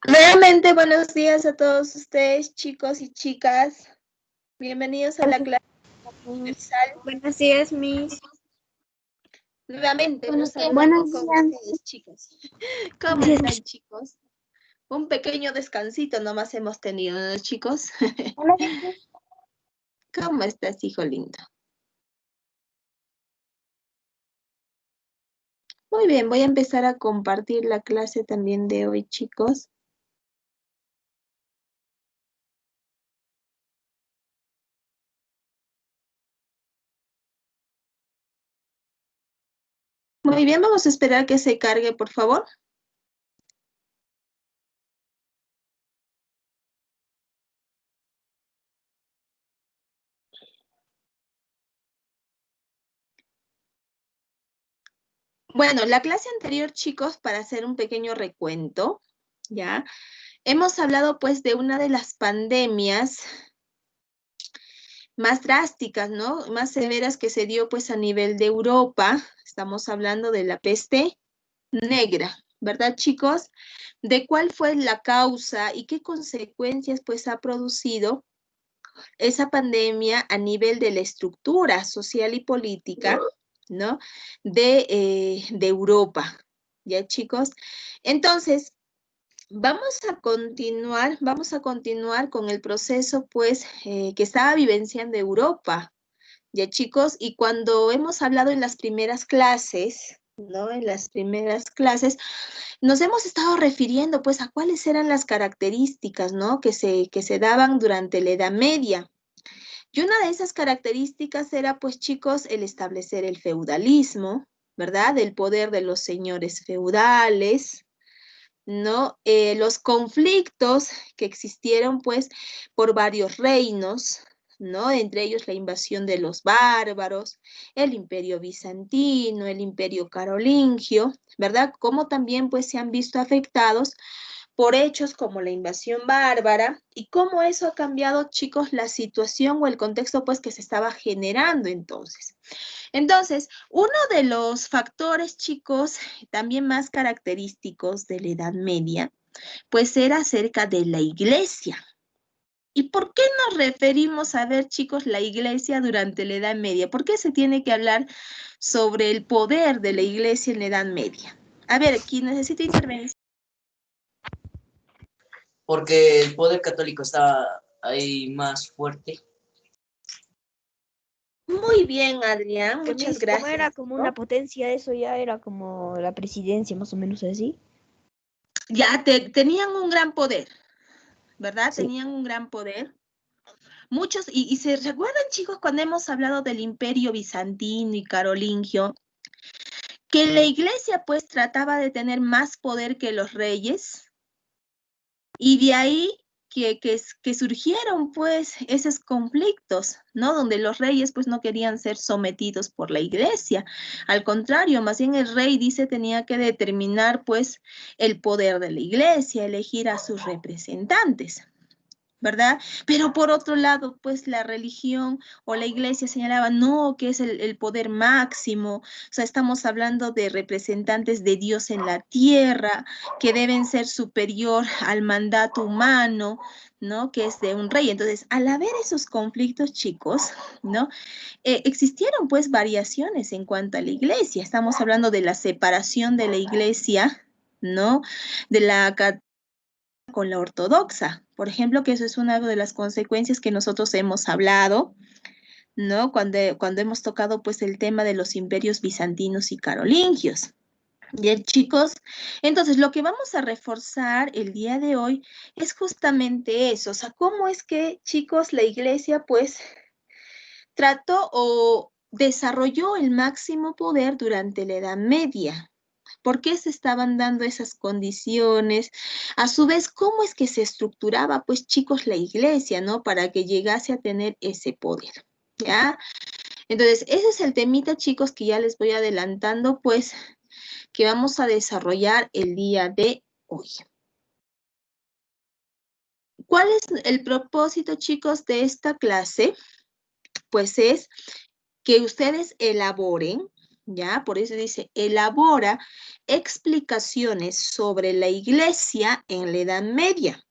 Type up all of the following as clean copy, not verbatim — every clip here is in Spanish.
Nuevamente, buenos días a todos ustedes, chicos y chicas. Bienvenidos a la clase universal. Buenos días, Miss. Nuevamente, Buenos días. con ustedes, chicos. ¿Cómo están, chicos? Un pequeño descansito nomás hemos tenido, ¿no, chicos? ¿Cómo estás, hijo lindo? Muy bien, voy a empezar a compartir la clase también de hoy, chicos. Muy bien, vamos a esperar que se cargue, por favor. Bueno, la clase anterior, chicos, para hacer un pequeño recuento, ¿ya? Hemos hablado, pues, de una de las pandemias más drásticas, ¿no? Más severas que se dio, pues, a nivel de Europa. Estamos hablando de la peste negra, ¿verdad, chicos? De cuál fue la causa y qué consecuencias, pues, ha producido esa pandemia a nivel de la estructura social y política, ¿no? De Europa, ¿ya, chicos? Entonces, vamos a continuar con el proceso, pues, que estaba vivenciando Europa, ¿ya, chicos? Y cuando hemos hablado en las primeras clases, ¿no? En las primeras clases, nos hemos estado refiriendo, pues, a cuáles eran las características, ¿no? Que se daban durante la Edad Media. Y una de esas características era, pues, chicos, el establecer el feudalismo, ¿verdad? El poder de los señores feudales, ¿no? Los conflictos que existieron, pues, por varios reinos, ¿no? Entre ellos la invasión de los bárbaros, el imperio bizantino, el imperio carolingio, ¿verdad? Como también, pues, se han visto afectados por hechos como la invasión bárbara y cómo eso ha cambiado, chicos, la situación o el contexto, pues, que se estaba generando entonces. Entonces, uno de los factores, chicos, también más característicos de la Edad Media, pues era acerca de la iglesia. ¿Y por qué nos referimos a ver, chicos, la iglesia durante la Edad Media? ¿Por qué se tiene que hablar sobre el poder de la iglesia en la Edad Media? A ver, ¿quién necesita intervención? Porque el poder católico está ahí más fuerte. Muy bien, Adrián, muchas Miss, como gracias. era como una potencia, eso ya era como la presidencia, más o menos así. Ya tenían un gran poder, ¿verdad? Sí. Tenían un gran poder. Muchos, y se recuerdan, chicos, cuando hemos hablado del imperio bizantino y carolingio, que la iglesia pues trataba de tener más poder que los reyes, y de ahí que surgieron pues esos conflictos, ¿no? Donde los reyes pues no querían ser sometidos por la iglesia. Al contrario, más bien el rey dice tenía que determinar pues el poder de la iglesia, elegir a sus representantes, ¿verdad? Pero por otro lado, pues la religión o la iglesia señalaba, no, que es el poder máximo, o sea, estamos hablando de representantes de Dios en la tierra, que deben ser superior al mandato humano, ¿no? Que es de un rey. Entonces, al haber esos conflictos, chicos, ¿no? Existieron pues variaciones en cuanto a la iglesia. Estamos hablando de la separación de la iglesia, ¿no? De la con la ortodoxa. Por ejemplo, que eso es una de las consecuencias que nosotros hemos hablado, ¿no? Cuando hemos tocado pues el tema de los imperios bizantinos y carolingios. Bien, chicos, entonces lo que vamos a reforzar el día de hoy es justamente eso, o sea, cómo es que, chicos, la iglesia pues trató o desarrolló el máximo poder durante la Edad Media. ¿Por qué se estaban dando esas condiciones? A su vez, ¿cómo es que se estructuraba, pues, chicos, la iglesia, ¿no? Para que llegase a tener ese poder, ¿ya? Entonces, ese es el temita, chicos, que ya les voy adelantando, pues, que vamos a desarrollar el día de hoy. ¿Cuál es el propósito, chicos, de esta clase? Pues es que ustedes elaboren, ¿ya? Por eso dice, elabora explicaciones sobre la iglesia en la Edad Media,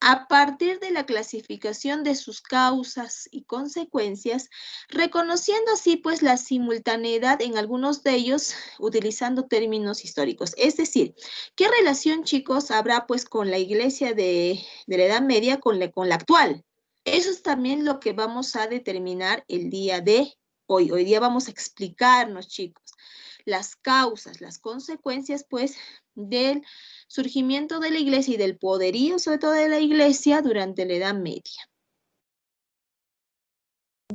a partir de la clasificación de sus causas y consecuencias, reconociendo así pues la simultaneidad en algunos de ellos, utilizando términos históricos. Es decir, ¿qué relación, chicos, habrá pues con la iglesia de la Edad Media con la actual? Eso es también lo que vamos a determinar el día de hoy. Hoy día vamos a explicarnos, chicos, las causas, las consecuencias, pues, del surgimiento de la iglesia y del poderío, sobre todo de la iglesia, durante la Edad Media.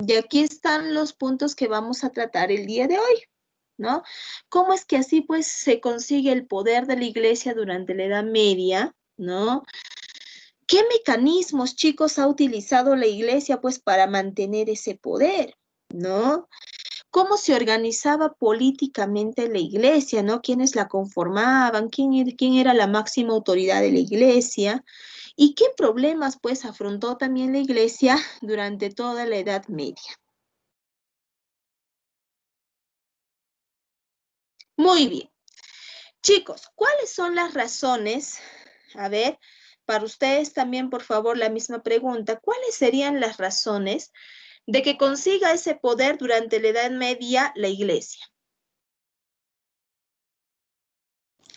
Y aquí están los puntos que vamos a tratar el día de hoy, ¿no? ¿Cómo es que así, pues, se consigue el poder de la iglesia durante la Edad Media, ¿no? ¿Qué mecanismos, chicos, ha utilizado la iglesia, pues, para mantener ese poder, ¿no? ¿Cómo se organizaba políticamente la iglesia, ¿no? ¿Quiénes la conformaban? ¿Quién era la máxima autoridad de la iglesia? ¿Y qué problemas, pues, afrontó también la iglesia durante toda la Edad Media? Muy bien. Chicos, ¿cuáles son las razones? A ver, para ustedes también, por favor, la misma pregunta. ¿Cuáles serían las razones de que consiga ese poder durante la Edad Media la iglesia?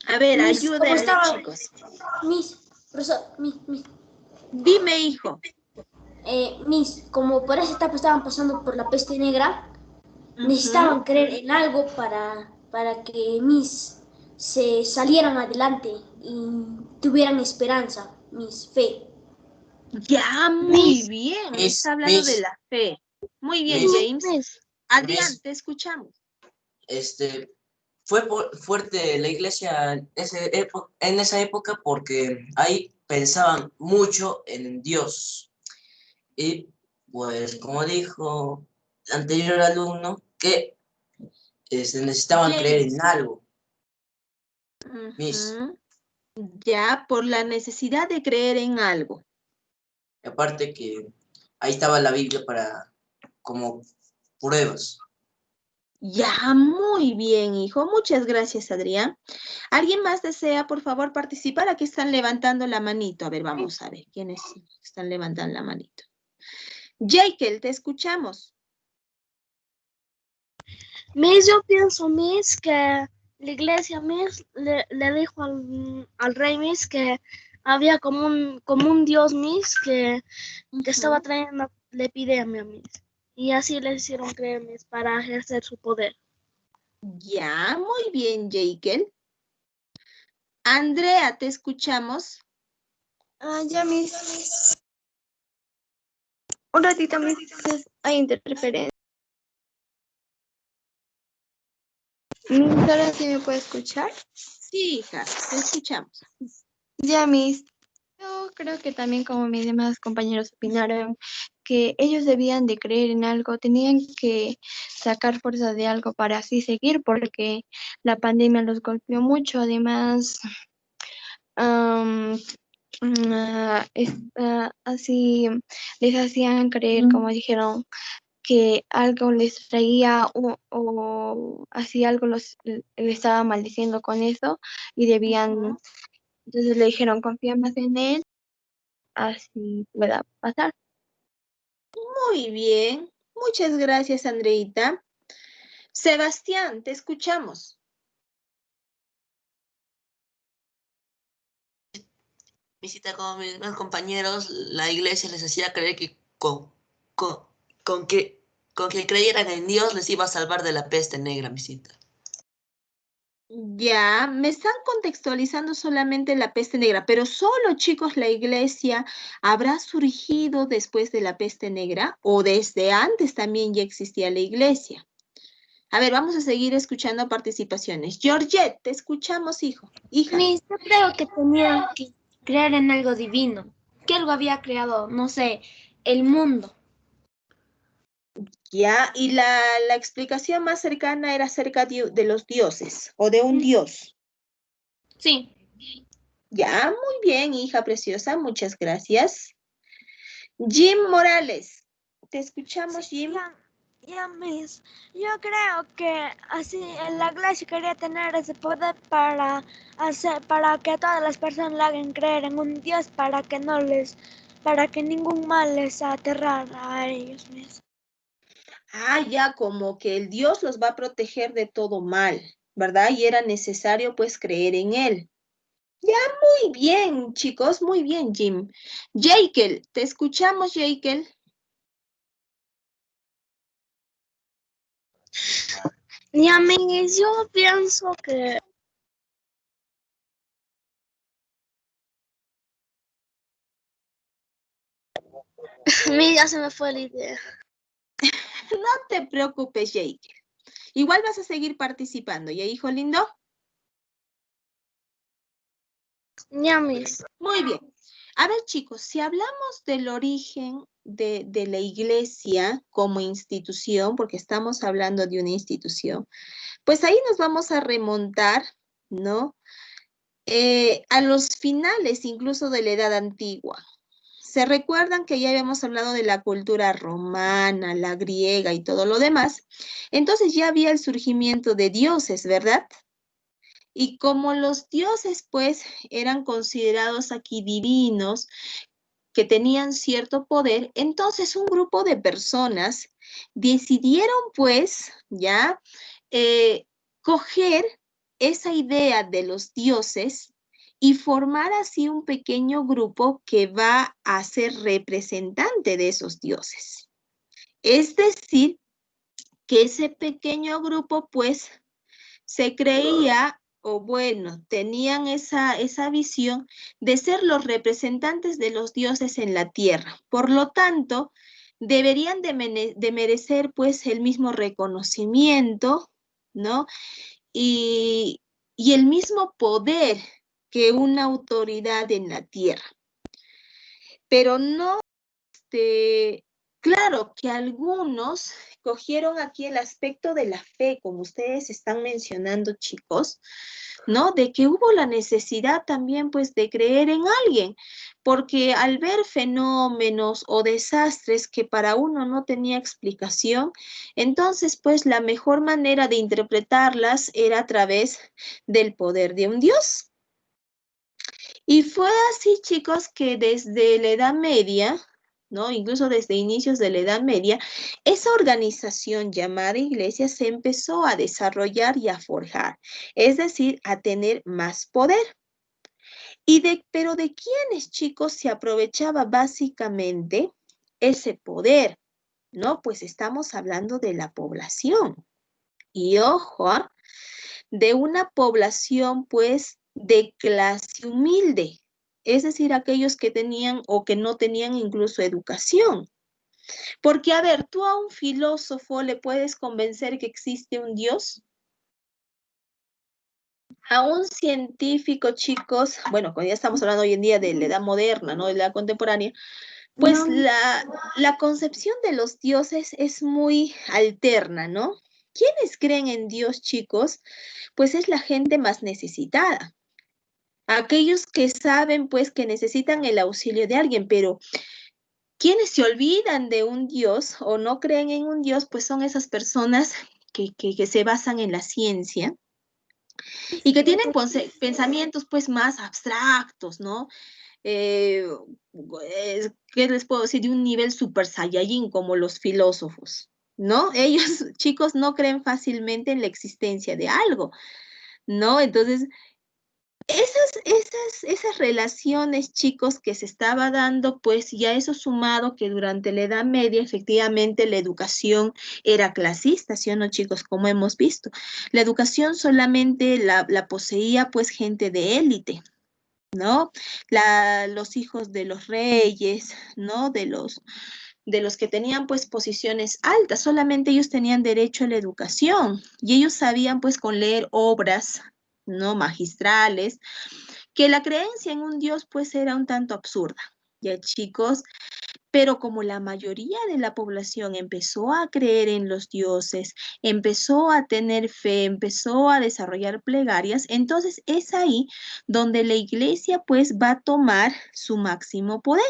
A ver, ayúdenme, chicos. Dime, hijo. Como por esa etapa estaban pasando por la peste negra, necesitaban creer en algo para que se salieran adelante y tuvieran esperanza, fe. Ya, muy bien. Está hablando de Miss, la fe. Muy bien, Miss, James. Adrián, Miss, te escuchamos. fue fuerte la iglesia en esa época porque ahí pensaban mucho en Dios. Y pues, como dijo el anterior alumno, que necesitaban creer en James. algo. Miss, Ya, por la necesidad de creer en algo. aparte que ahí estaba la Biblia para como pruebas. Ya, muy bien, hijo. Muchas gracias, Adrián. ¿Alguien más desea, por favor, participar? Aquí están levantando la manito. A ver, vamos a ver quiénes están levantando la manito. Jekyll, te escuchamos. Yo pienso, que la iglesia, le dijo al rey, que había como un dios, que estaba trayendo la epidemia, y así le hicieron creer, para ejercer su poder. Ya, muy bien, Jekyll. Andrea, te escuchamos. Ya, un ratito, hay interferencia. ¿Ahora sí me puede escuchar? Sí, hija, te escuchamos. Ya, yo creo que también como mis demás compañeros opinaron que ellos debían de creer en algo, tenían que sacar fuerza de algo para así seguir, porque la pandemia los golpeó mucho. Además, así les hacían creer, como dijeron, que algo les traía o así algo le estaba maldiciendo con eso y debían, entonces le dijeron, confía más en él, así pueda pasar. Muy bien. Muchas gracias, Andreita. Sebastián, te escuchamos. Visita con mis demás compañeros, la iglesia les hacía creer que con, con que, con que creyeran en Dios les iba a salvar de la peste negra, visita. Ya, me están contextualizando solamente la peste negra, pero solo, chicos, la iglesia habrá surgido después de la peste negra o desde antes también ya existía la iglesia. A ver, vamos a seguir escuchando participaciones. Georgette, te escuchamos, hijo. Hija. Yo creo que tenían que creer en algo divino, que algo había creado, no sé, el mundo. Ya, y la explicación más cercana era acerca de los dioses o de un dios. Sí. Ya, muy bien, hija preciosa, muchas gracias. Jim Morales, te escuchamos, Jim. Ya, Miss, yo creo que así la iglesia quería tener ese poder para para que todas las personas le hagan creer en un Dios para que ningún mal les aterrara a ellos, Miss. Ah, ya, como que el Dios los va a proteger de todo mal, ¿verdad? Y era necesario pues creer en él. Ya, muy bien, chicos, muy bien, Jim. Jekyll, te escuchamos, Jekyll. Ya, Miss, yo pienso que Miss, ya se me fue la idea. No te preocupes, Jekyll. Igual vas a seguir participando, ¿ya, hijo lindo? Ya, Miss. Muy bien. A ver, chicos, si hablamos del origen de la iglesia como institución, porque estamos hablando de una institución, pues ahí nos vamos a remontar, ¿no? A los finales incluso de la Edad Antigua. Se recuerdan que ya habíamos hablado de la cultura romana, la griega y todo lo demás. Entonces ya había el surgimiento de dioses, ¿verdad? Y como los dioses pues eran considerados aquí divinos, que tenían cierto poder, entonces un grupo de personas decidieron pues ya coger esa idea de los dioses y formar así un pequeño grupo que va a ser representante de esos dioses. Es decir, que ese pequeño grupo pues se creía, o bueno, tenían esa visión de ser los representantes de los dioses en la tierra. Por lo tanto, deberían de merecer pues el mismo reconocimiento, ¿no? Y, y el mismo poder que una autoridad en la tierra. Pero no, claro que algunos cogieron aquí el aspecto de la fe, como ustedes están mencionando, chicos, ¿no? De que hubo la necesidad también, pues, de creer en alguien, porque al ver fenómenos o desastres que para uno no tenía explicación, entonces, pues, la mejor manera de interpretarlas era a través del poder de un Dios. Y fue así, chicos, que desde la Edad Media, ¿no? Incluso desde inicios de la Edad Media, esa organización llamada iglesia se empezó a desarrollar y a forjar, es decir, a tener más poder. Pero ¿de quiénes, chicos, se aprovechaba básicamente ese poder? ¿No? Pues estamos hablando de la población. Y ojo, de una población pues de clase humilde, es decir, aquellos que tenían o que no tenían incluso educación. Porque, a ver, tú a un filósofo le puedes convencer que existe un Dios. A un científico, chicos, bueno, cuando ya estamos hablando hoy en día de la edad moderna, ¿no? De la edad contemporánea, pues No. la concepción de los dioses es muy alterna, ¿no? ¿Quiénes creen en Dios, chicos? Pues es la gente más necesitada. Aquellos que saben, pues, que necesitan el auxilio de alguien, pero quienes se olvidan de un Dios o no creen en un Dios, pues son esas personas que se basan en la ciencia y que tienen pensamientos, pues, más abstractos, ¿no? Eh, ¿Qué les puedo decir? De un nivel super saiyajin como los filósofos, ¿no? Ellos, chicos, no creen fácilmente en la existencia de algo, ¿no? Entonces, esas relaciones, chicos, que se estaba dando, pues ya eso sumado que durante la Edad Media efectivamente la educación era clasista, ¿sí o no, chicos? Como hemos visto. La educación solamente la poseía pues gente de élite, ¿no? Los hijos de los reyes, ¿no? De los que tenían pues posiciones altas, solamente ellos tenían derecho a la educación y ellos sabían pues con leer obras, ¿no? Magistrales, que la creencia en un Dios pues era un tanto absurda, ya chicos, pero como la mayoría de la población empezó a creer en los dioses, empezó a tener fe, empezó a desarrollar plegarias, entonces es ahí donde la iglesia pues va a tomar su máximo poder.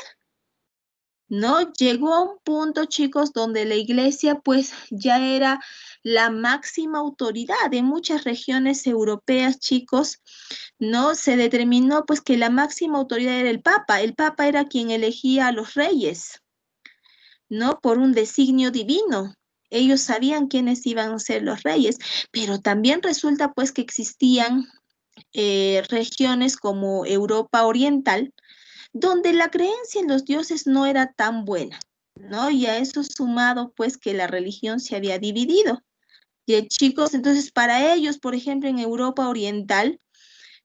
¿no? Llegó a un punto, chicos, donde la iglesia pues ya era la máxima autoridad en muchas regiones europeas, chicos, ¿no? Se determinó pues que la máxima autoridad era el papa era quien elegía a los reyes, ¿no? Por un designio divino. Ellos sabían quiénes iban a ser los reyes, pero también resulta pues que existían regiones como Europa Oriental, donde la creencia en los dioses no era tan buena, ¿no? Y a eso sumado, pues, que la religión se había dividido. Y chicos, entonces, para ellos, por ejemplo, en Europa Oriental,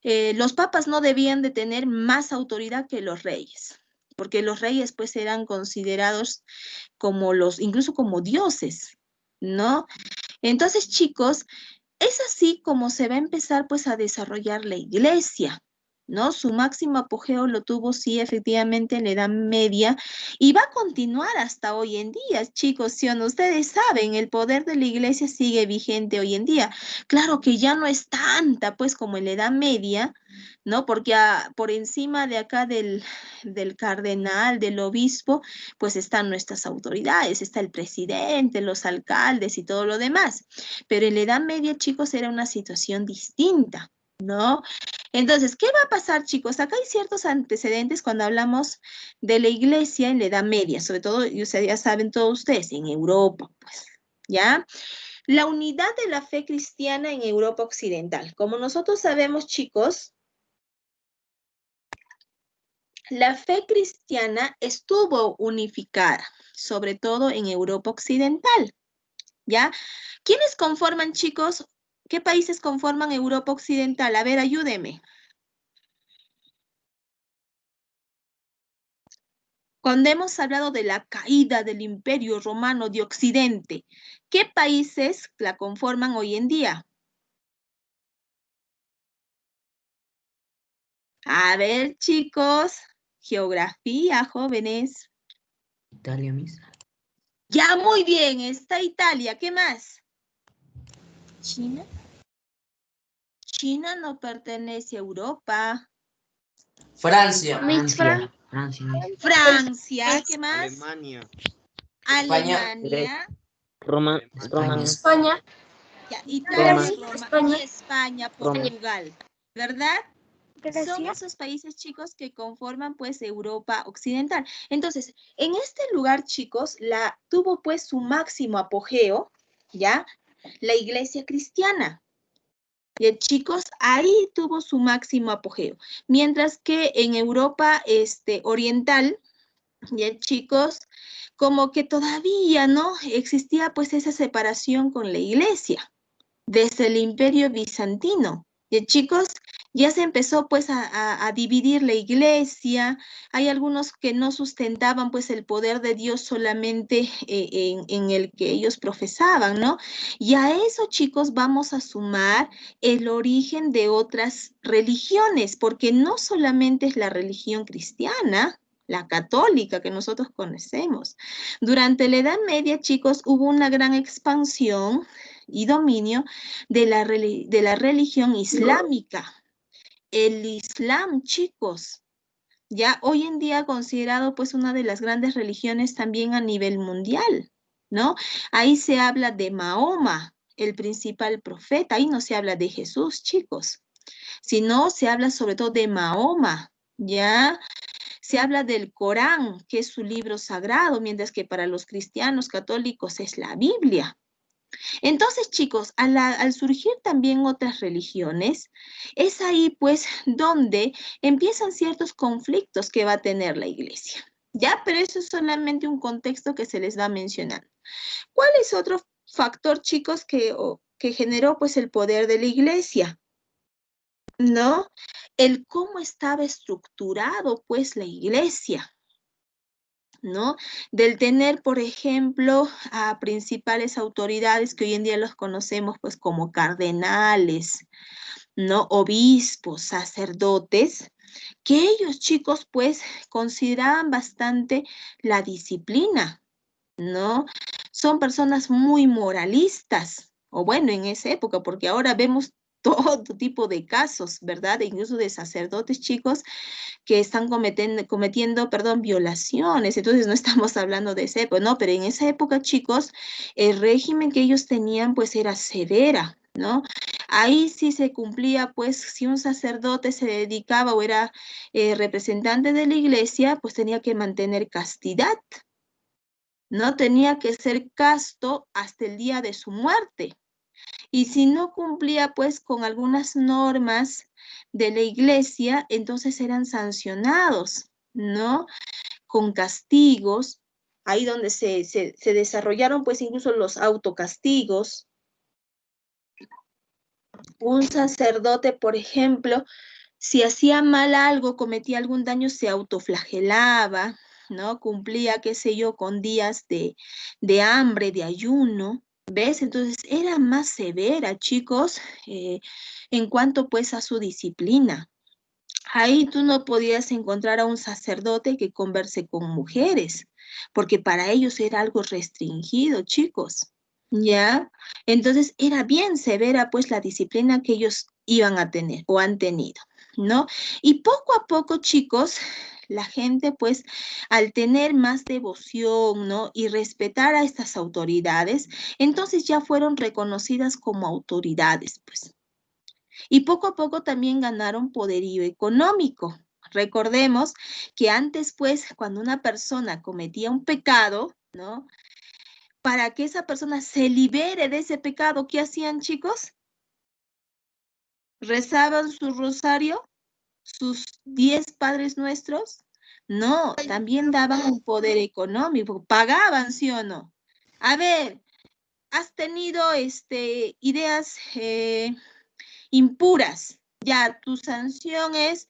los papas no debían de tener más autoridad que los reyes, porque los reyes, pues, eran considerados como incluso como dioses, ¿no? Entonces, chicos, es así como se va a empezar pues a desarrollar la iglesia, ¿no? Su máximo apogeo lo tuvo sí efectivamente en la Edad Media y va a continuar hasta hoy en día, chicos, ¿sí o no? Ustedes saben, el poder de la iglesia sigue vigente hoy en día. Claro que ya no es tanta pues como en la Edad Media, ¿no? Porque por encima de acá del cardenal, del obispo, pues están nuestras autoridades, está el presidente, los alcaldes y todo lo demás. Pero en la Edad Media, chicos, era una situación distinta, ¿no? Entonces, ¿qué va a pasar, chicos? Acá hay ciertos antecedentes cuando hablamos de la iglesia en la Edad Media, sobre todo, ya saben todos ustedes, en Europa, pues, ¿ya? La unidad de la fe cristiana en Europa Occidental. Como nosotros sabemos, chicos, la fe cristiana estuvo unificada, sobre todo en Europa Occidental, ¿ya? ¿Quiénes conforman, chicos? ¿Qué países conforman Europa Occidental? A ver, ayúdeme. Cuando hemos hablado de la caída del Imperio Romano de Occidente, ¿qué países la conforman hoy en día? A ver, chicos, geografía, jóvenes. Italia, Miss. Ya, muy bien, está Italia. ¿Qué más? China. China no pertenece a Europa. Francia. Francia, ¿qué más? Alemania. Alemania. España. Ya, Italia, Roma España. y España, Portugal, ¿verdad? Son esos países, chicos, que conforman, pues, Europa Occidental. Entonces, en este lugar, chicos, tuvo, pues, su máximo apogeo, ¿ya? La iglesia cristiana. Y, chicos, ahí tuvo su máximo apogeo. Mientras que en Europa Oriental, ya, chicos, como que todavía, ¿no? Existía, pues, esa separación con la iglesia desde el Imperio Bizantino. Y chicos, ya se empezó pues a dividir la iglesia. Hay algunos que no sustentaban pues el poder de Dios solamente en el que ellos profesaban, ¿no? Y a eso, chicos, vamos a sumar el origen de otras religiones, porque no solamente es la religión cristiana, la católica que nosotros conocemos. Durante la Edad Media, chicos, hubo una gran expansión y dominio de la religión islámica. El Islam, chicos, ya hoy en día considerado pues una de las grandes religiones también a nivel mundial, ¿no? Ahí se habla de Mahoma, el principal profeta, ahí no se habla de Jesús, chicos, sino se habla sobre todo de Mahoma, ¿ya? Se habla del Corán, que es su libro sagrado, mientras que para los cristianos católicos es la Biblia. Entonces, chicos, al surgir también otras religiones, es ahí pues donde empiezan ciertos conflictos que va a tener la iglesia. ¿Ya? Pero eso es solamente un contexto que se les va mencionando. ¿Cuál es otro factor, chicos, que generó pues el poder de la iglesia? ¿No? El cómo estaba estructurado pues la iglesia, ¿no? Del tener, por ejemplo, a principales autoridades que hoy en día los conocemos pues como cardenales, ¿no? Obispos, sacerdotes, que ellos, chicos, pues consideraban bastante la disciplina, ¿no? Son personas muy moralistas, o bueno, en esa época, porque ahora vemos todo tipo de casos, ¿verdad? E incluso de sacerdotes, chicos, que están cometiendo, violaciones. Entonces no estamos hablando de esa época, no, pero en esa época, chicos, el régimen que ellos tenían pues era severa, ¿no? Ahí sí se cumplía, pues, si un sacerdote se dedicaba o era representante de la iglesia, pues tenía que mantener castidad, ¿no? Tenía que ser casto hasta el día de su muerte. Y si no cumplía pues con algunas normas de la iglesia, entonces eran sancionados, ¿no? Con castigos, ahí donde se desarrollaron pues incluso los autocastigos. Un sacerdote, por ejemplo, si hacía mal algo, cometía algún daño, se autoflagelaba, ¿no? Cumplía, qué sé yo, con días de hambre, de ayuno. ¿Ves? Entonces era más severa, chicos, en cuanto pues a su disciplina. Ahí tú no podías encontrar a un sacerdote que converse con mujeres, porque para ellos era algo restringido, chicos, ¿ya? Entonces era bien severa pues la disciplina que ellos iban a tener o han tenido, ¿no? Y poco a poco, chicos, la gente pues al tener más devoción, ¿no? Y respetar a estas autoridades, entonces ya fueron reconocidas como autoridades, pues. Y poco a poco también ganaron poderío económico. Recordemos que antes, pues, cuando una persona cometía un pecado, ¿no? Para que esa persona se libere de ese pecado, ¿qué hacían, chicos? ¿Rezaban su rosario? ¿Sus 10 padres nuestros? No, también daban un poder económico, pagaban, ¿sí o no? A ver, ¿has tenido ideas impuras? Ya, tu sanción es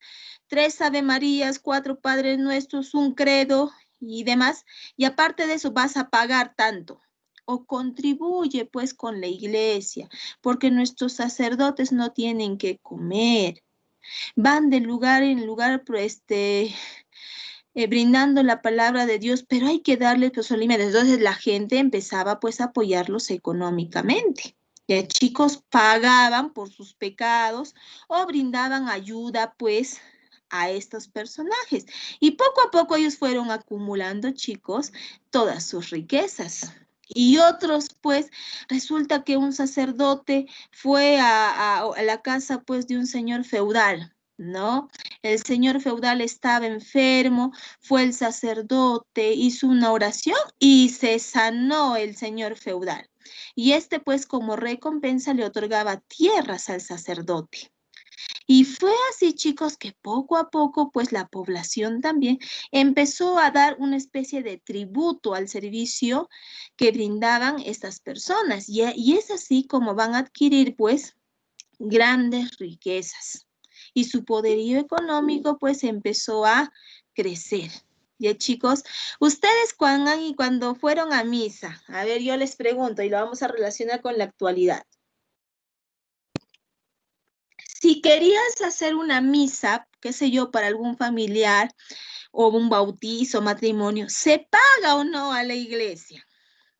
3 Ave Marías, 4 Padres Nuestros, un credo y demás. Y aparte de eso vas a pagar tanto. O contribuye pues con la iglesia, porque nuestros sacerdotes no tienen que comer. Van de lugar en lugar, brindando la palabra de Dios, pero hay que darles los alimentos. Entonces la gente empezaba pues a apoyarlos económicamente. Ya chicos pagaban por sus pecados o brindaban ayuda pues a estos personajes. Y poco a poco ellos fueron acumulando, chicos, todas sus riquezas. Y otros, pues, resulta que un sacerdote fue a la casa, pues, de un señor feudal, ¿no? El señor feudal estaba enfermo, fue el sacerdote, hizo una oración y se sanó el señor feudal. Y pues, como recompensa, le otorgaba tierras al sacerdote. Y fue así, chicos, que poco a poco, pues la población también empezó a dar una especie de tributo al servicio que brindaban estas personas. Y es así como van a adquirir, pues, grandes riquezas. Y su poderío económico, pues, empezó a crecer. Ya, chicos, ustedes cuando fueron a misa, a ver, yo les pregunto y lo vamos a relacionar con la actualidad. Si querías hacer una misa, qué sé yo, para algún familiar o un bautizo, matrimonio, ¿se paga o no a la iglesia?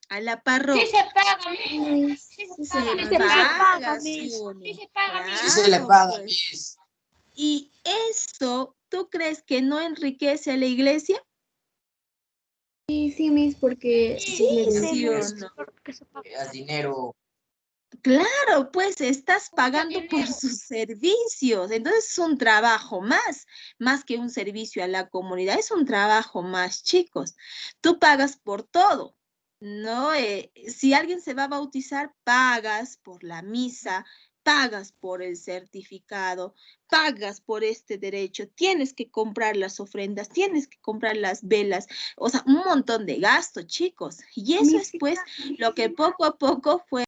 A la parroquia. Sí se paga, Miss. sí se Se paga, Sí se paga, ¿sí Miss. o no? sí se paga, Sí se le Claro, paga, pues. Miss. ¿Y eso, tú crees que no enriquece a la iglesia? Sí, Miss, porque Sí, sí o Es no. Que se paga. el dinero. Claro, pues estás pagando por sus servicios. Entonces es un trabajo más que un servicio a la comunidad, es un trabajo más, chicos. Tú pagas por todo, ¿no? Si alguien se va a bautizar, pagas por la misa, pagas por el certificado, pagas por este derecho, tienes que comprar las ofrendas, tienes que comprar las velas, o sea, un montón de gastos, chicos. Y eso Miss, es pues lo que poco a poco fue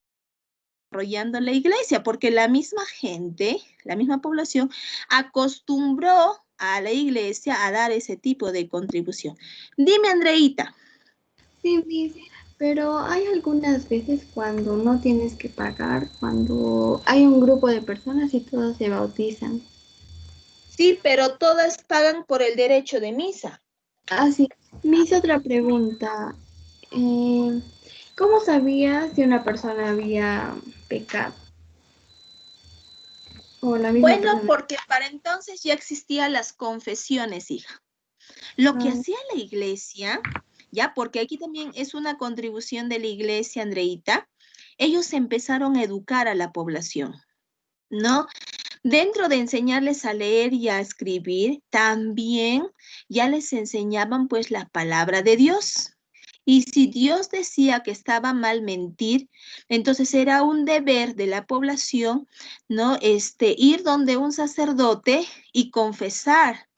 desarrollando la iglesia, porque la misma gente, la misma población, acostumbró a la iglesia a dar ese tipo de contribución. Dime, Andreita. sí, Miss, pero hay algunas veces cuando no tienes que pagar, cuando hay un grupo de personas y todos se bautizan. Sí, pero todas pagan por el derecho de misa. Así, Miss, otra pregunta. Eh, ¿Cómo sabía si una persona había pecado? O la misma Bueno, persona. porque para entonces ya existían las confesiones, hija. Lo que Ah. hacía la iglesia, ya, porque aquí también es una contribución de la iglesia, Andreita, ellos empezaron a educar a la población, ¿no? Dentro de enseñarles a leer y a escribir, también ya les enseñaban pues la palabra de Dios. Y si Dios decía que estaba mal mentir, entonces era un deber de la población, ¿no? Ir donde un sacerdote y confesar,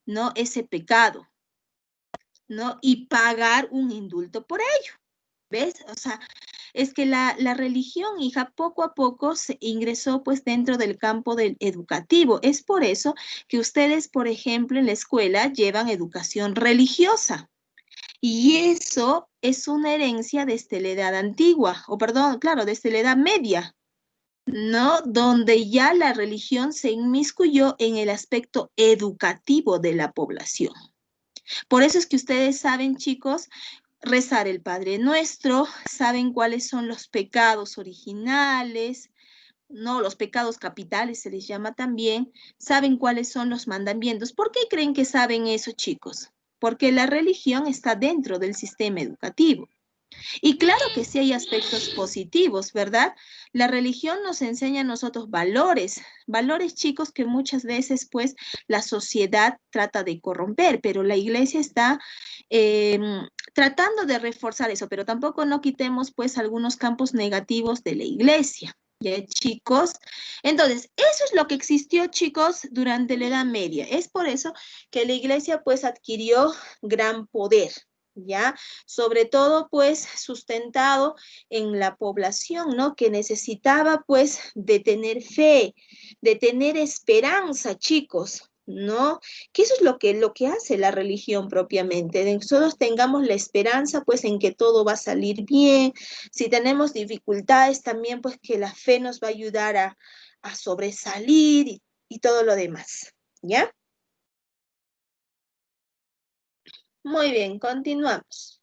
¿no? Ese pecado, ¿no? Y pagar un indulto por ello. ¿Ves? O sea, es que la religión, hija, poco a poco se ingresó pues dentro del campo del educativo. Es por eso que ustedes, por ejemplo, en la escuela llevan educación religiosa. Y eso es una herencia desde la edad antigua, o perdón, claro, desde la edad media, ¿no? Donde ya la religión se inmiscuyó en el aspecto educativo de la población. Por eso es que ustedes saben, chicos, rezar el Padre Nuestro, saben cuáles son los pecados originales, no, los pecados capitales se les llama también, saben cuáles son los mandamientos. ¿Por qué creen que saben eso, chicos? Porque la religión está dentro del sistema educativo. Y claro que sí hay aspectos positivos, ¿verdad? La religión nos enseña a nosotros valores, valores chicos que muchas veces pues la sociedad trata de corromper, pero la iglesia está tratando de reforzar eso, pero tampoco no quitemos pues algunos campos negativos de la iglesia. ¿Ya, chicos? Entonces, eso es lo que existió, chicos, durante la Edad Media. Es por eso que la iglesia pues adquirió gran poder, ¿ya? Sobre todo pues sustentado en la población, ¿no? Que necesitaba pues de tener fe, de tener esperanza, chicos, ¿no? Que eso es lo que hace la religión propiamente, de que nosotros tengamos la esperanza pues en que todo va a salir bien, si tenemos dificultades también pues que la fe nos va a ayudar a sobresalir y todo lo demás, ¿ya? Muy bien, continuamos.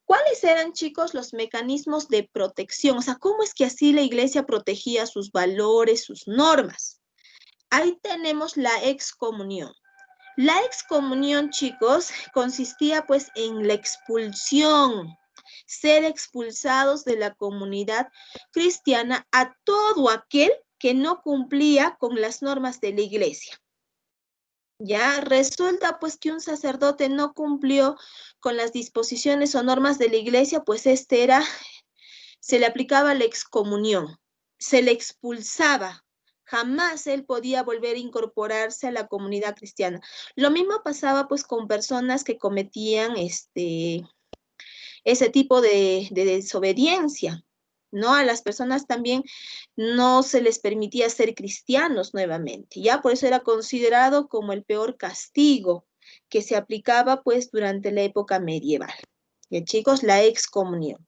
¿Cuáles eran, chicos, los mecanismos de protección? O sea, ¿cómo es que así la iglesia protegía sus valores, sus normas? Ahí tenemos la excomunión. La excomunión, chicos, consistía pues en la expulsión, ser expulsados de la comunidad cristiana a todo aquel que no cumplía con las normas de la iglesia. Ya resulta pues que un sacerdote no cumplió con las disposiciones o normas de la iglesia, pues se le aplicaba la excomunión, se le expulsaba. Jamás él podía volver a incorporarse a la comunidad cristiana. Lo mismo pasaba pues con personas que cometían ese tipo de desobediencia, ¿no? A las personas también no se les permitía ser cristianos nuevamente, ¿ya? Por eso era considerado como el peor castigo que se aplicaba pues durante la época medieval. ¿Ya, chicos? La excomunión.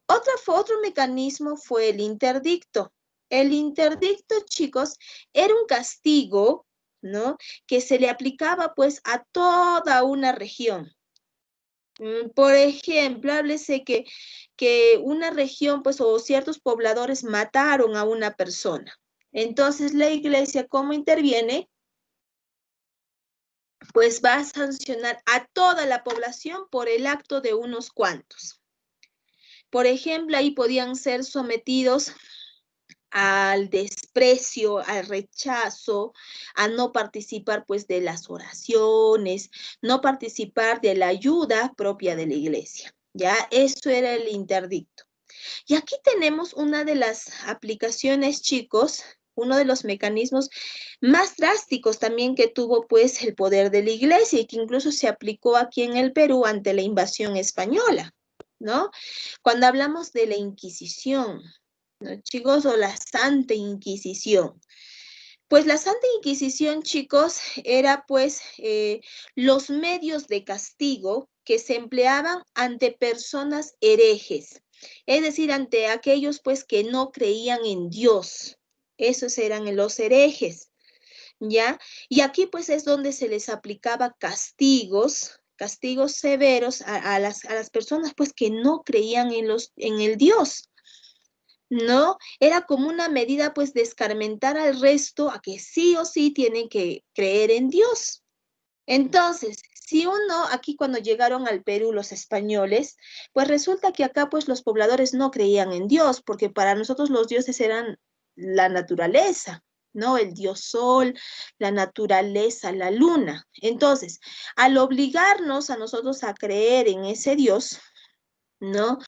Otro mecanismo fue el interdicto. El interdicto, chicos, era un castigo, ¿no? Que se le aplicaba pues a toda una región. Por ejemplo, háblese que una región, pues, o ciertos pobladores mataron a una persona. Entonces, la iglesia, ¿cómo interviene? Pues va a sancionar a toda la población por el acto de unos cuantos. Por ejemplo, ahí podían ser sometidos al desprecio, al rechazo, a no participar pues de las oraciones, no participar de la ayuda propia de la iglesia. Ya, eso era el interdicto. Y aquí tenemos una de las aplicaciones, chicos, uno de los mecanismos más drásticos también que tuvo pues el poder de la iglesia y que incluso se aplicó aquí en el Perú ante la invasión española, ¿no? Cuando hablamos de la Inquisición, ¿no, chicos? O la Santa Inquisición. Pues la Santa Inquisición, chicos, era pues los medios de castigo que se empleaban ante personas herejes, es decir, ante aquellos pues que no creían en Dios. Esos eran los herejes, ¿ya? Y aquí pues es donde se les aplicaba castigos severos a las personas pues que no creían en el Dios. ¿no? Era como una medida, pues, de escarmentar al resto a que sí o sí tienen que creer en Dios. Entonces, si uno, aquí cuando llegaron al Perú los españoles, pues resulta que acá, pues, los pobladores no creían en Dios, porque para nosotros los dioses eran la naturaleza, ¿no? El dios sol, la naturaleza, la luna. Entonces, al obligarnos a nosotros a creer en ese Dios, ¿no?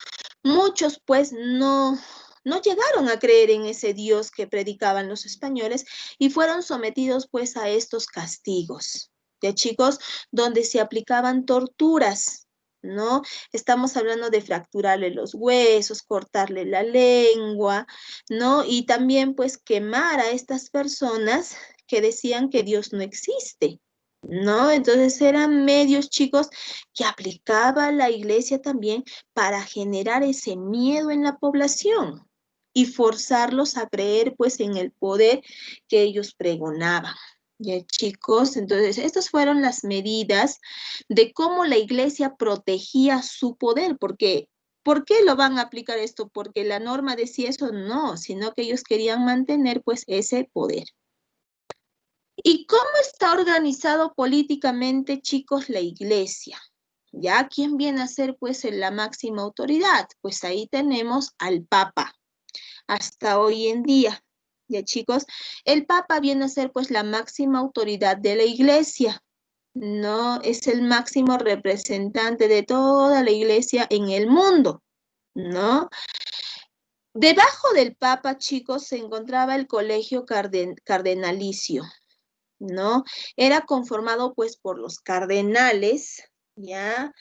Muchos pues no llegaron a creer en ese Dios que predicaban los españoles y fueron sometidos pues a estos castigos, ¿ya chicos? Donde se aplicaban torturas, ¿no? Estamos hablando de fracturarle los huesos, cortarle la lengua, ¿no? Y también pues quemar a estas personas que decían que Dios no existe, ¿no? Entonces eran medios, chicos, que aplicaba la iglesia también para generar ese miedo en la población y forzarlos a creer pues en el poder que ellos pregonaban. Ya, chicos, entonces estas fueron las medidas de cómo la iglesia protegía su poder, porque ¿por qué lo van a aplicar esto? Porque la norma decía eso, no, sino que ellos querían mantener pues ese poder. ¿Y cómo está organizado políticamente, chicos, la iglesia? ¿Ya? ¿Quién viene a ser, pues, la máxima autoridad? Pues ahí tenemos al Papa, hasta hoy en día. ¿Ya, chicos? El Papa viene a ser, pues, la máxima autoridad de la iglesia. No, es el máximo representante de toda la iglesia en el mundo, ¿no? Debajo del Papa, chicos, se encontraba el colegio cardenalicio, ¿no? Era conformado pues por los cardenales, ¿ya?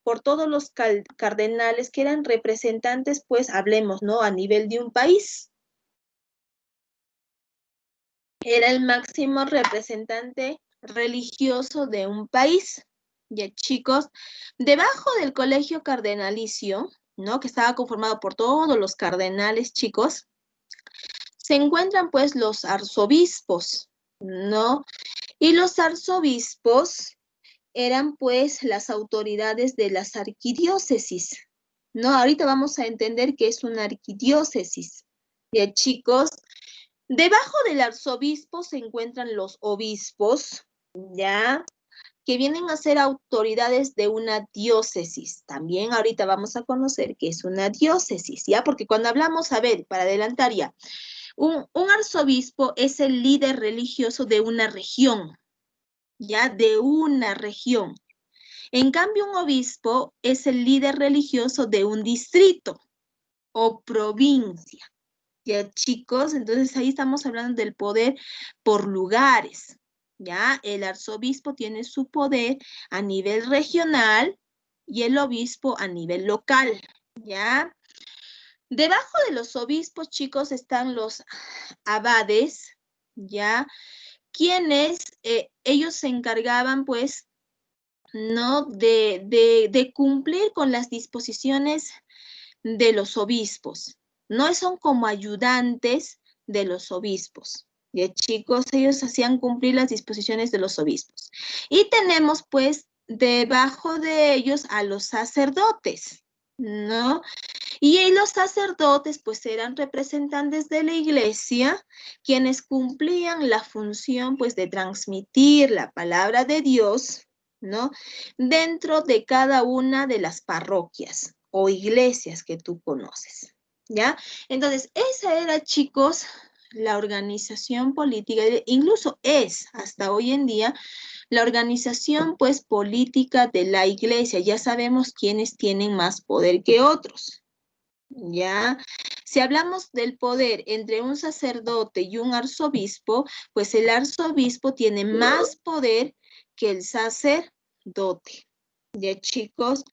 Por todos los cardenales que eran representantes, pues hablemos, ¿no? A nivel de un país. Era el máximo representante religioso de un país. Ya, chicos, debajo del colegio cardenalicio, ¿no? Que estaba conformado por todos los cardenales, chicos, se encuentran pues los arzobispos, ¿no? Y los arzobispos eran pues las autoridades de las arquidiócesis, ¿no? Ahorita vamos a entender qué es una arquidiócesis. Ya, chicos, debajo del arzobispo se encuentran los obispos, ¿ya? Que vienen a ser autoridades de una diócesis. También ahorita vamos a conocer qué es una diócesis, ¿ya? Porque cuando hablamos, a ver, para adelantar ya, un arzobispo es el líder religioso de una región, ¿ya? De una región. En cambio, un obispo es el líder religioso de un distrito o provincia. ¿Ya, chicos? Entonces ahí estamos hablando del poder por lugares. ¿Ya? El arzobispo tiene su poder a nivel regional y el obispo a nivel local. ¿Ya? Debajo de los obispos, chicos, están los abades, ¿ya? Quienes ellos se encargaban, pues, ¿no? De cumplir con las disposiciones de los obispos. No son como ayudantes de los obispos. ¿Ya, chicos? Ellos hacían cumplir las disposiciones de los obispos. Y tenemos, pues, debajo de ellos a los sacerdotes, ¿no? Y los sacerdotes, pues, eran representantes de la iglesia, quienes cumplían la función, pues, de transmitir la palabra de Dios, ¿no? Dentro de cada una de las parroquias o iglesias que tú conoces, ¿ya? Entonces, esa era, chicos, la organización política, incluso es hasta hoy en día la organización, pues, política de la iglesia. Ya sabemos quiénes tienen más poder que otros, ¿ya? Si hablamos del poder entre un sacerdote y un arzobispo, pues el arzobispo tiene más poder que el sacerdote. ¿Ya, chicos?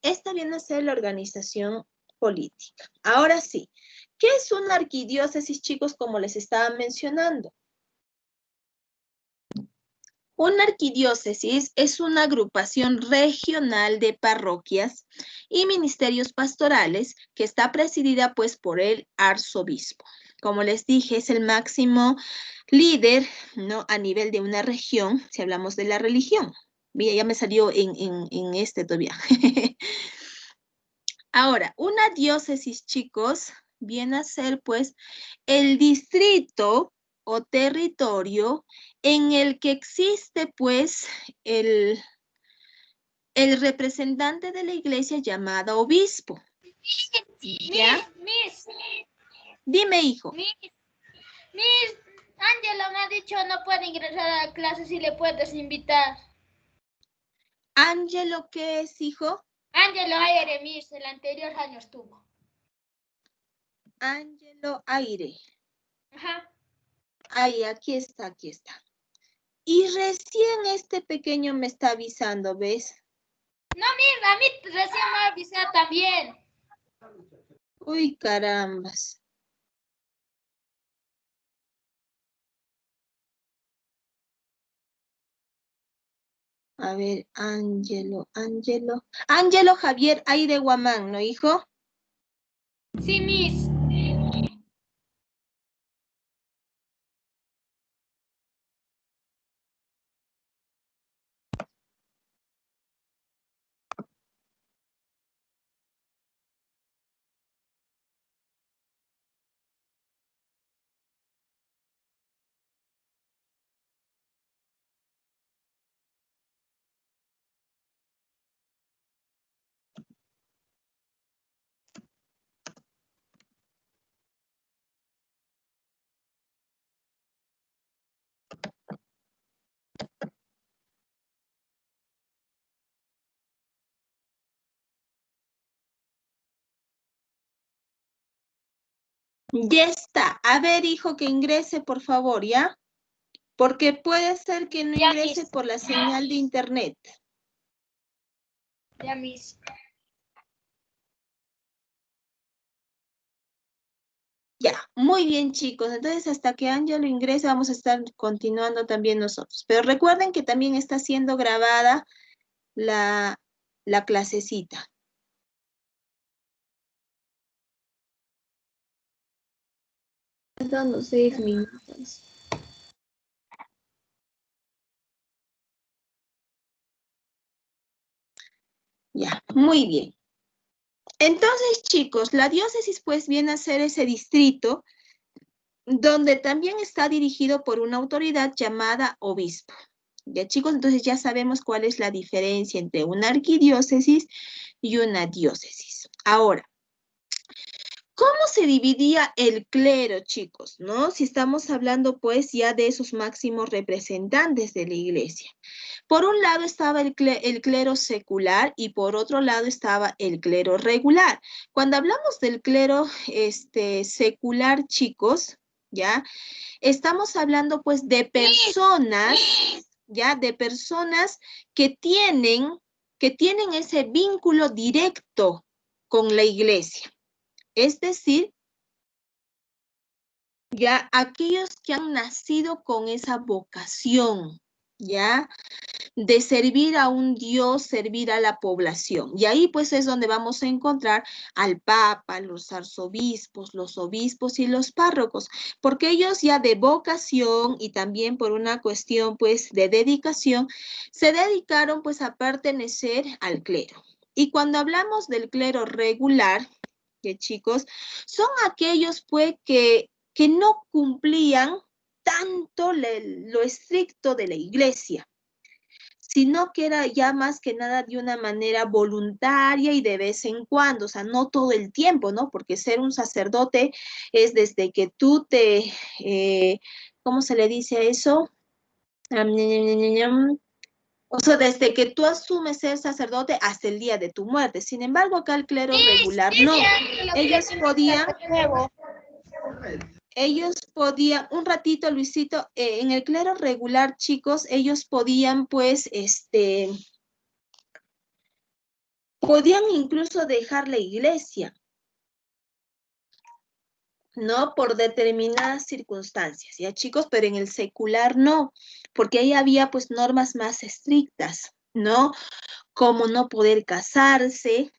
Esta viene a ser la organización política. Ahora sí, ¿qué es una arquidiócesis, chicos, como les estaba mencionando? Una arquidiócesis es una agrupación regional de parroquias y ministerios pastorales que está presidida pues por el arzobispo. Como les dije, es el máximo líder, ¿no? A nivel de una región, si hablamos de la religión. Mira, ya me salió en este todavía. Ahora, una diócesis, chicos, viene a ser pues el distrito o territorio en el que existe pues el representante de la iglesia llamada obispo. ¿Ya? Miss, Dime, hijo. Miss, Ángela me ha dicho no puede ingresar a la clase si le puedes invitar. ¿Ángelo qué es, hijo? Ángelo Aire, Miss, el anterior año estuvo. Ángelo Aire. Ajá. Ahí, aquí está, aquí está. Y recién este pequeño me está avisando, ¿ves? No, Miss, a mí recién me ha avisado también. Uy, carambas. A ver, Ángelo Javier Aire Guamán, ¿no, hijo? Sí, Miss. Ya está. A ver, hijo, que ingrese, por favor, ¿ya? Porque puede ser que no Ya, ingrese Miss. por la señal de internet. Ya, Miss. Ya, muy bien, chicos. Entonces, hasta que Ángelo ingrese, vamos a estar continuando también nosotros. Pero recuerden que también está siendo grabada la clasecita. Faltando 6 minutos. Ya, muy bien. Entonces, chicos, la diócesis pues viene a ser ese distrito donde también está dirigido por una autoridad llamada obispo. Ya, chicos, entonces ya sabemos cuál es la diferencia entre una arquidiócesis y una diócesis. Ahora, ¿cómo se dividía el clero, chicos? ¿No? Si estamos hablando pues ya de esos máximos representantes de la iglesia. Por un lado estaba el clero secular y por otro lado estaba el clero regular. Cuando hablamos del clero secular, chicos, ¿ya? Estamos hablando pues de personas, ¿ya? De personas que tienen ese vínculo directo con la iglesia. Es decir, ya aquellos que han nacido con esa vocación, ¿ya? De servir a un Dios, servir a la población. Y ahí pues es donde vamos a encontrar al Papa, los arzobispos, los obispos y los párrocos, porque ellos ya de vocación y también por una cuestión pues de dedicación, se dedicaron pues a pertenecer al clero. Y cuando hablamos del clero regular, que chicos, son aquellos pues que no cumplían tanto lo estricto de la iglesia, sino que era ya más que nada de una manera voluntaria y de vez en cuando, o sea, no todo el tiempo, ¿no? Porque ser un sacerdote es desde que tú ¿cómo se le dice a eso? O sea, desde que tú asumes ser sacerdote hasta el día de tu muerte. Sin embargo, acá el clero regular no. Ellos podían, un ratito, Luisito, en el clero regular, chicos, ellos podían, pues, podían incluso dejar la iglesia, ¿no? Por determinadas circunstancias, ¿ya, chicos? Pero en el secular no, porque ahí había, pues, normas más estrictas, ¿no? Como no poder casarse,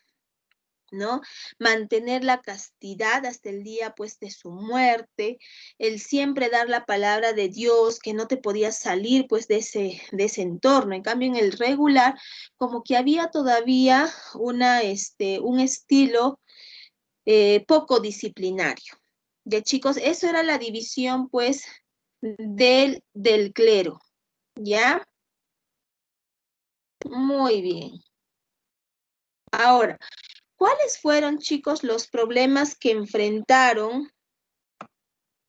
¿no? Mantener la castidad hasta el día pues de su muerte, el siempre dar la palabra de Dios, que no te podías salir pues de ese entorno. En cambio en el regular como que había todavía un estilo poco disciplinario. Ya chicos, eso era la división pues del clero, ¿ya? Muy bien. Ahora, ¿cuáles fueron, chicos, los problemas que enfrentaron?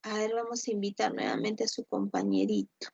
A ver, vamos a invitar nuevamente a su compañerito.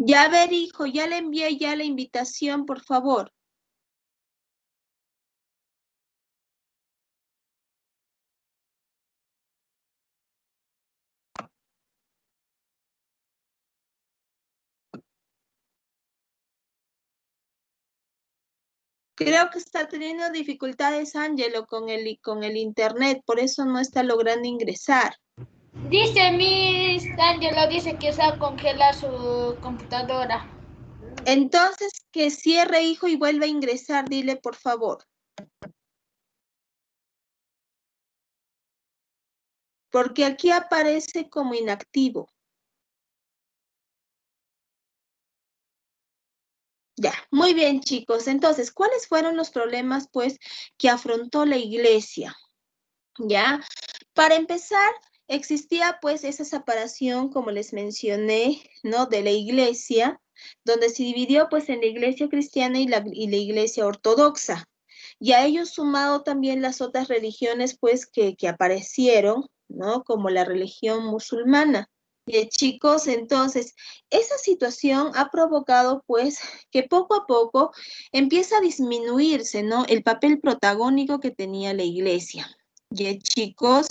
Ya, a ver, hijo, ya le envié ya la invitación, por favor. Creo que está teniendo dificultades, Ángelo, con el internet, por eso no está logrando ingresar. Dice Miss Angelo, dice que se va a congelar su computadora. Entonces, que cierre, hijo, y vuelva a ingresar, dile, por favor. Porque aquí aparece como inactivo. Ya, muy bien, chicos. Entonces, ¿cuáles fueron los problemas, pues, que afrontó la iglesia? ¿Ya? Para empezar, existía, pues, esa separación, como les mencioné, ¿no? De la iglesia, donde se dividió, pues, en la iglesia cristiana y la iglesia ortodoxa. Y a ello sumado también las otras religiones, pues, que aparecieron, ¿no? Como la religión musulmana. Chicos, entonces, esa situación ha provocado, pues, que poco a poco empieza a disminuirse, ¿no? El papel protagónico que tenía la iglesia. Chicos,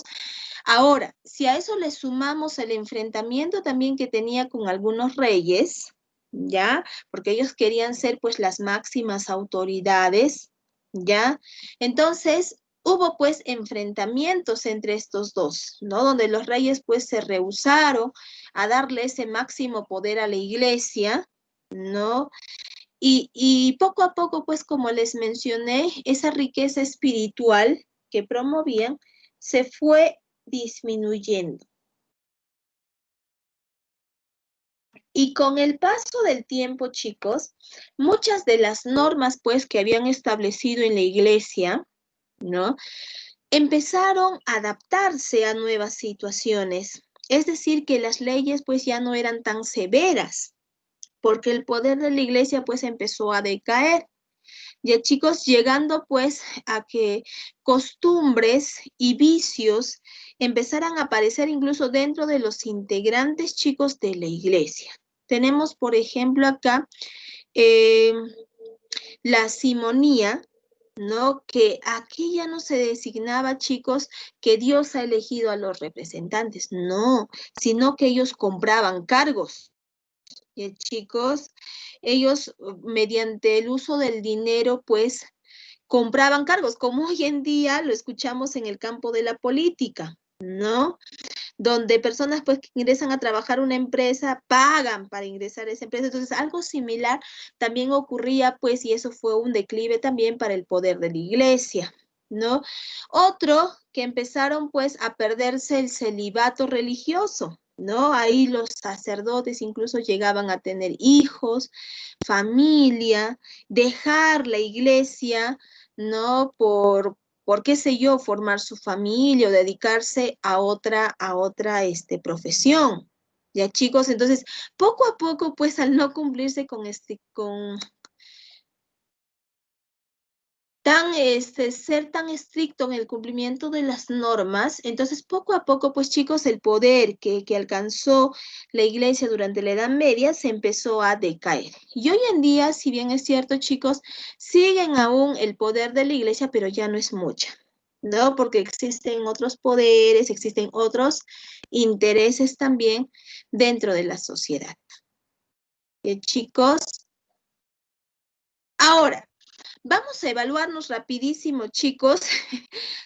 ahora, si a eso le sumamos el enfrentamiento también que tenía con algunos reyes, ¿ya? Porque ellos querían ser, pues, las máximas autoridades, ¿ya? Entonces, hubo pues enfrentamientos entre estos dos, ¿no? Donde los reyes pues se rehusaron a darle ese máximo poder a la iglesia, ¿no? Y poco a poco pues como les mencioné, esa riqueza espiritual que promovían se fue disminuyendo. Y con el paso del tiempo, chicos, muchas de las normas pues que habían establecido en la iglesia, ¿no? Empezaron a adaptarse a nuevas situaciones. Es decir, que las leyes pues ya no eran tan severas, porque el poder de la iglesia pues empezó a decaer. Ya chicos, llegando pues a que costumbres y vicios empezaran a aparecer incluso dentro de los integrantes chicos de la iglesia. Tenemos por ejemplo acá la simonía, ¿no? Que aquí ya no se designaba, chicos, que Dios ha elegido a los representantes, no, sino que ellos compraban cargos. Chicos, ellos mediante el uso del dinero, pues, compraban cargos, como hoy en día lo escuchamos en el campo de la política, ¿no? Donde personas pues que ingresan a trabajar una empresa pagan para ingresar a esa empresa. Entonces algo similar también ocurría pues y eso fue un declive también para el poder de la iglesia, ¿no? Otro que empezaron pues a perderse el celibato religioso, ¿no? Ahí los sacerdotes incluso llegaban a tener hijos, familia, dejar la iglesia, ¿no? Por qué sé yo, formar su familia o dedicarse a otra profesión. Ya chicos, entonces poco a poco, pues al no cumplirse con ser tan estricto en el cumplimiento de las normas, entonces poco a poco, pues chicos, el poder que alcanzó la iglesia durante la Edad Media se empezó a decaer. Y hoy en día, si bien es cierto, chicos, siguen aún el poder de la iglesia, pero ya no es mucha, ¿no? Porque existen otros poderes, existen otros intereses también dentro de la sociedad. Chicos, ahora, Vamos a evaluarnos rapidísimo, chicos,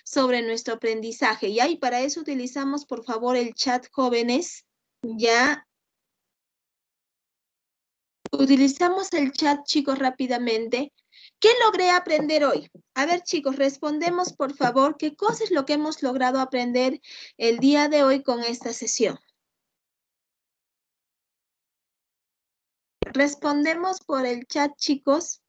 sobre nuestro aprendizaje, ¿ya? Y para eso utilizamos, por favor, el chat, jóvenes, ¿ya? Utilizamos el chat, chicos, rápidamente. ¿Qué logré aprender hoy? A ver, chicos, respondemos, por favor, ¿qué cosa es lo que hemos logrado aprender el día de hoy con esta sesión? Respondemos por el chat, chicos.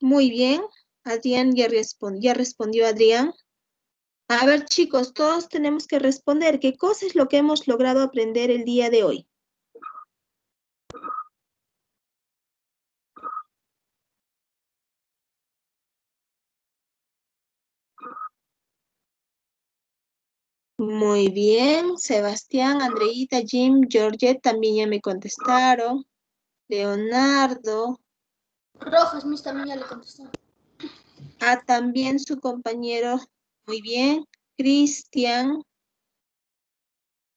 Muy bien. Adrián ya respondió Adrián. A ver, chicos, todos tenemos que responder. ¿Qué cosa es lo que hemos logrado aprender el día de hoy? Muy bien. Sebastián, Andreita, Jim, Georgette también ya me contestaron. Leonardo. Rojas, Miss, también ya le contestó. Ah, también su compañero. Muy bien. Cristian.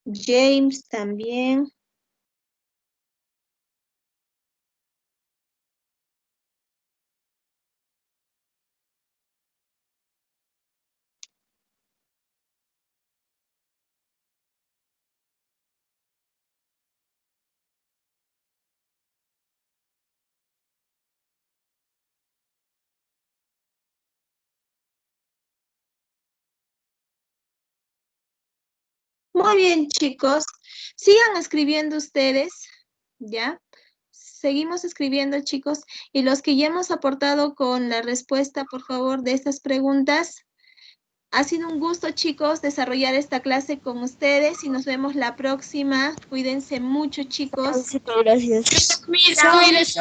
James también. Muy bien, chicos. Sigan escribiendo ustedes, ¿ya? Seguimos escribiendo, chicos. Y los que ya hemos aportado con la respuesta, por favor, de estas preguntas. Ha sido un gusto, chicos, desarrollar esta clase con ustedes y nos vemos la próxima. Cuídense mucho, chicos. Gracias. Cuídense.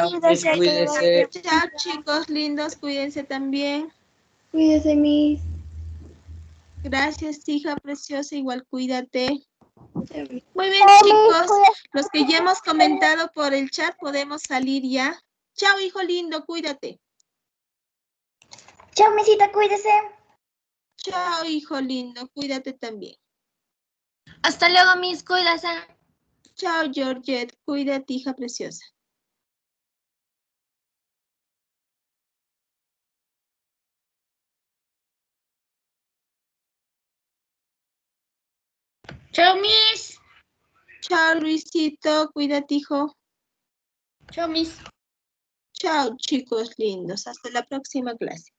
Chao, chicos lindos. Cuídense también. Cuídese, Miss. Gracias, hija preciosa. Igual cuídate. Muy bien, chicos. Los que ya hemos comentado por el chat, podemos salir ya. Chao, hijo lindo. Cuídate. Chao, Misita, cuídese. Chao, hijo lindo. Cuídate también. Hasta luego, Miss, cuídase. Chao, Georgette. Cuídate, hija preciosa. Chao, Miss. Chao, Luisito. Cuídate, hijo. Chao, Miss. Chao, chicos lindos. Hasta la próxima clase.